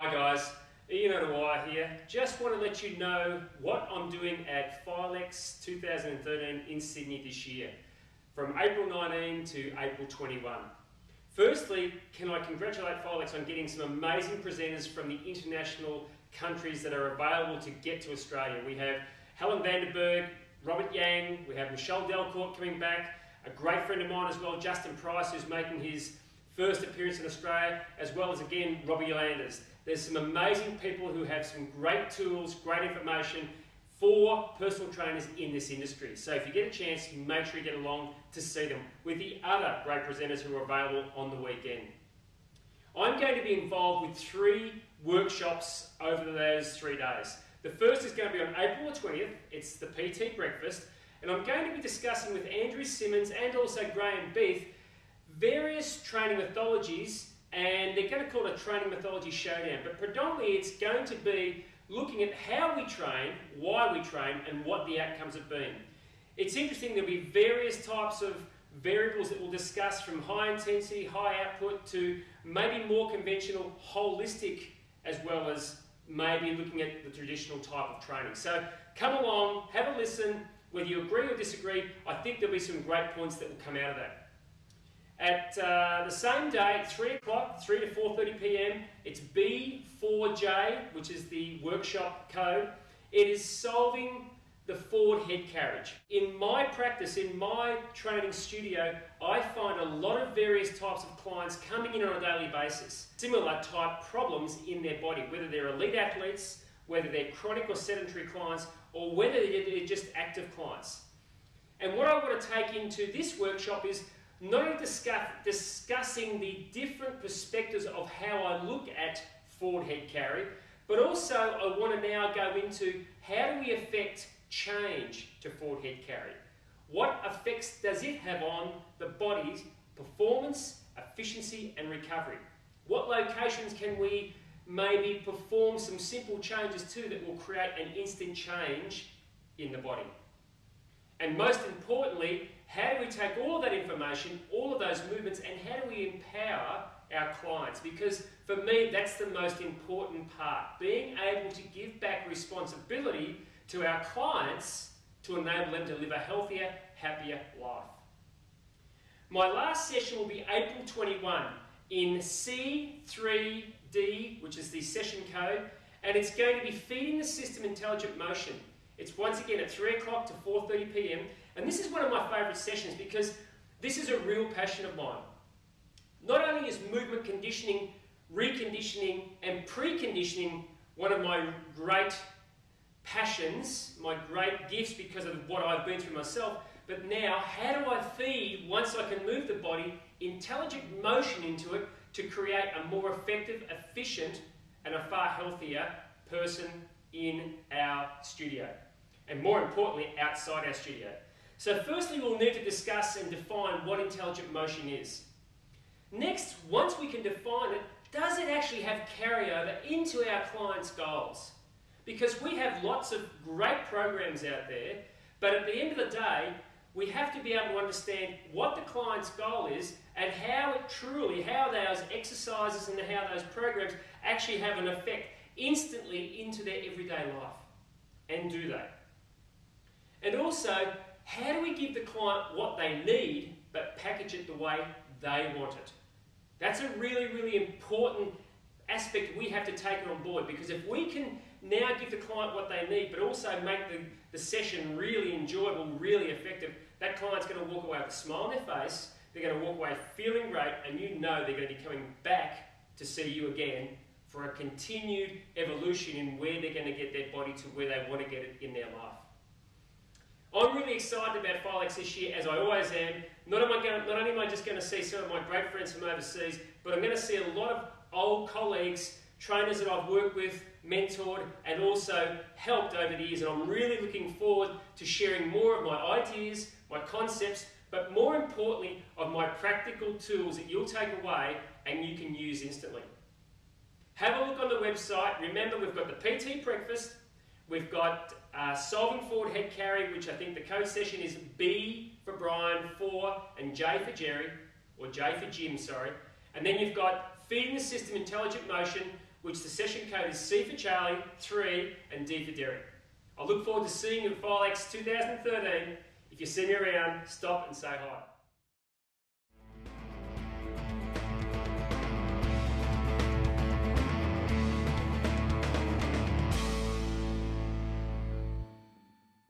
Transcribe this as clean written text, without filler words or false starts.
Hi guys, Ian Ottawa here. Just want to let you know what I'm doing at FILEX 2013 in Sydney this year, from April 19 to April 21. Firstly, can I congratulate FILEX on getting some amazing presenters from the international countries that are available to get to Australia. We have Helen Vanderberg, Robert Yang, we have Michelle Delcourt coming back, a great friend of mine as well, Justin Price, who's making his first appearance in Australia, as well as again Robbie Landers. There's some amazing people who have some great tools, great information for personal trainers in this industry. So if you get a chance, make sure you get along to see them with the other great presenters who are available on the weekend. I'm going to be involved with 3 workshops over those 3 days. The first is going to be on April the 20th. It's the PT breakfast, and I'm going to be discussing with Andrew Simmons and also Graham Beath various training methodologies, and they're going to call it a training methodology showdown, but predominantly it's going to be looking at how we train, why we train, and what the outcomes have been. It's interesting, there'll be various types of variables that we'll discuss, from high intensity, high output, to maybe more conventional, holistic, as well as maybe looking at the traditional type of training. So come along, have a listen. Whether you agree or disagree, I think there'll be some great points that will come out of that. At the same day, at 3 o'clock, 3 to 4:30 p.m, it's B4J, which is the workshop code. It is solving the forward head carriage. In my practice, in my training studio, I find a lot of various types of clients coming in on a daily basis. Similar type problems in their body, whether they're elite athletes, whether they're chronic or sedentary clients, or whether they're just active clients. And what I want to take into this workshop is not only discussing the different perspectives of how I look at forward head carry, but also I want to now go into how do we affect change to forward head carry. What effects does it have on the body's performance, efficiency and recovery? What locations can we maybe perform some simple changes to that will create an instant change in the body? And most importantly, how do we take all of that information, all of those movements, and how do we empower our clients? Because for me, that's the most important part. Being able to give back responsibility to our clients to enable them to live a healthier, happier life. My last session will be April 21 in C3D, which is the session code, and it's going to be feeding the system intelligent motion. It's once again at 3 o'clock to 4:30 p.m. And this is one of my favourite sessions because this is a real passion of mine. Not only is movement conditioning, reconditioning and preconditioning one of my great passions, my great gifts because of what I've been through myself, but now how do I feed, once I can move the body, intelligent motion into it to create a more effective, efficient and a far healthier person in our studio, and more importantly outside our studio. So firstly, we'll need to discuss and define what intelligent motion is. Next, once we can define it, does it actually have carryover into our clients' goals? Because we have lots of great programs out there, but at the end of the day, we have to be able to understand what the client's goal is and how those exercises and how those programs actually have an effect instantly into their everyday life. And do they? And also, how do we give the client what they need but package it the way they want it? That's a really, really important aspect we have to take it on board, because if we can now give the client what they need but also make the session really enjoyable, really effective, that client's going to walk away with a smile on their face, they're going to walk away feeling great, and you know they're going to be coming back to see you again for a continued evolution in where they're going to get their body to where they want to get it in their life. I'm really excited about FILEX this year, as I always am. Not only am I just going to see some of my great friends from overseas, but I'm going to see a lot of old colleagues, trainers that I've worked with, mentored, and also helped over the years. And I'm really looking forward to sharing more of my ideas, my concepts, but more importantly, of my practical tools that you'll take away and you can use instantly. Have a look on the website. Remember, we've got the PT breakfast, we've got solving forward head carry, which I think the code session is B for Brian, 4, and J for Jerry, or J for Jim, sorry. And then you've got feeding the system intelligent motion, which the session code is C for Charlie, 3 and D for Derek. I look forward to seeing you at FILEX 2013. If you see me around, stop and say hi.